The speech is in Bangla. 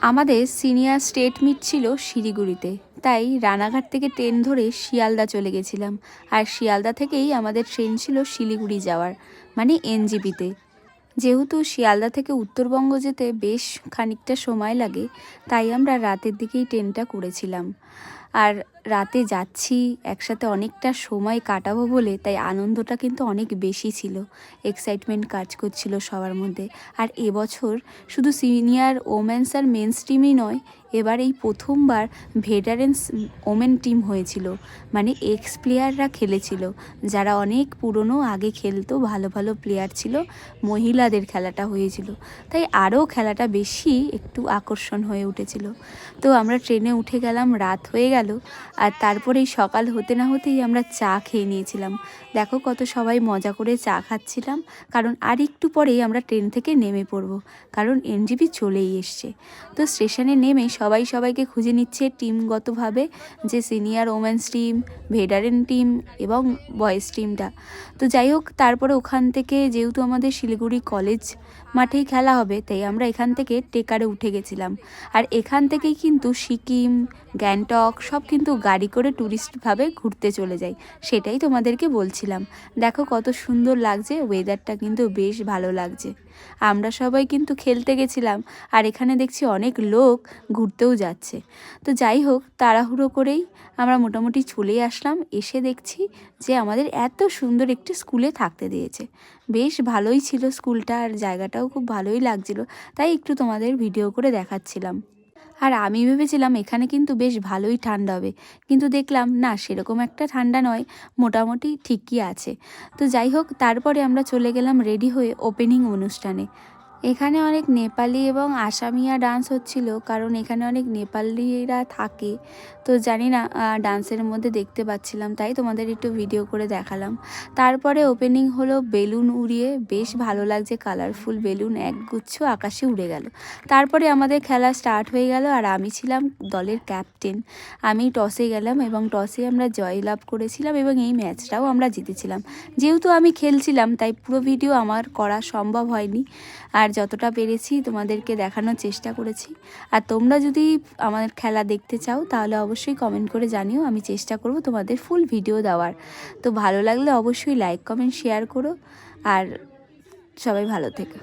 আমাদের সিনিয়র স্টেট মিট ছিল শিলিগুড়িতে, তাই রানাঘাট থেকে ট্রেন ধরে শিয়ালদা চলে গেছিলাম। আর শিয়ালদা থেকেই আমাদের ট্রেন ছিল শিলিগুড়ি যাওয়ার, মানে এনজেপিতে। যেহেতু শিয়ালদা থেকে উত্তরবঙ্গ যেতে বেশ খানিকটা সময় লাগে, তাই আমরা রাতের দিকেই ট্রেনটা করেছিলাম। আর রাতে যাচ্ছি, একসাথে অনেকটা সময় কাটাবো বলে তাই আনন্দটা কিন্তু অনেক বেশি ছিল। এক্সাইটমেন্ট কাজ করছিল সবার মধ্যে। আর এবছর শুধু সিনিয়র ওমেন্স আর মেন্স টিমই নয়, এবার এই প্রথমবার ভেটারেন্স ওমেন টিম হয়েছিল, মানে এক্স প্লেয়াররা খেলেছিল, যারা অনেক পুরনো আগে খেলতো, ভালো ভালো প্লেয়ার ছিল, মহিলাদের খেলাটা হয়েছিল। তাই আরও খেলাটা বেশি একটু আকর্ষণ হয়ে উঠেছিল। তো আমরা ট্রেনে উঠে গেলাম, রাত হয়ে গেল। আর তারপরেই সকাল হতে না হতেই আমরা চা খেয়ে নিয়েছিলাম। দেখো কত সবাই মজা করে চা খাচ্ছিলাম, কারণ আর একটু পরেই আমরা ট্রেন থেকে নেমে পড়ব, কারণ এনজেপি চলেই এসছে। তো স্টেশনে নেমে সবাই সবাইকে খুঁজে নিচ্ছে টিমগতভাবে, যে senior women's team, veteran team এবং বয়েজ টিমটা। তো যাই হোক, তারপরে ওখান থেকে যেহেতু আমাদের শিলিগুড়ি কলেজ মাঠেই খেলা হবে, তাই আমরা এখান থেকে টেকারে উঠে গেছিলাম। আর এখান থেকেই কিন্তু সিকিম, গ্যাংটক সব কিন্তু গাড়ি করে ট্যুরিস্টভাবে ঘুরতে চলে যাই। সেটাই তোমাদেরকে বলছিলাম। দেখো কত সুন্দর লাগছে, ওয়েদারটা কিন্তু বেশ ভালো লাগছে। আমরা সবাই কিন্তু খেলতে গেছিলাম, আর এখানে দেখছি অনেক লোক ঘুরতেও যাচ্ছে। তো যাই হোক, তাড়াহুড়ো করেই আমরা মোটামুটি চলেই আসলাম। এসে দেখছি যে আমাদের এত সুন্দর একটি স্কুলে থাকতে দিয়েছে। বেশ ভালোই ছিল স্কুলটা, আর জায়গাটাও খুব ভালোই লাগছিল, তাই একটু তোমাদের ভিডিও করে দেখাচ্ছিলাম। আর আমি ভেবেছিলাম এখানে কিন্তু বেশ ভালোই ঠান্ডা হবে, কিন্তু দেখলাম না, সেরকম একটা ঠান্ডা নয়, মোটামুটি ঠিকই আছে। তো যাই হোক, তারপরে আমরা চলে গেলাম রেডি হয়ে ওপেনিং অনুষ্ঠানে। এখানে অনেক নেপালি এবং আসামিয়া ডান্স হচ্ছিল, কারণ এখানে অনেক নেপালিরা থাকে। তো জানি না, ডান্সের মধ্যে দেখতে পাচ্ছিলাম, তাই তোমাদের একটু ভিডিও করে দেখালাম। তারপরে ওপেনিং হলো বেলুন উড়িয়ে, বেশ ভালো লাগছে, কালারফুল বেলুন একগুচ্ছ আকাশে উড়ে গেল। তারপরে আমাদের খেলা স্টার্ট হয়ে গেল, আর আমি ছিলাম দলের ক্যাপ্টেন। আমি টসে গেলাম এবং টসে আমরা জয়লাভ করেছিলাম, এবং এই ম্যাচটাও আমরা জিতেছিলাম। যেহেতু আমি খেলছিলাম, তাই পুরো ভিডিও আমার করা সম্ভব হয়নি, আর যতটা পেরেছি তোমাদেরকে দেখানোর চেষ্টা করেছি। আর তোমরা যদি আমার খেলা দেখতে চাও, তাহলে অবশ্যই কমেন্ট করে জানিও, আমি চেষ্টা করব তোমাদের ফুল ভিডিও দেওয়ার। তো ভালো লাগলে অবশ্যই লাইক, কমেন্ট, শেয়ার করো, আর সবাই ভালো থেকো।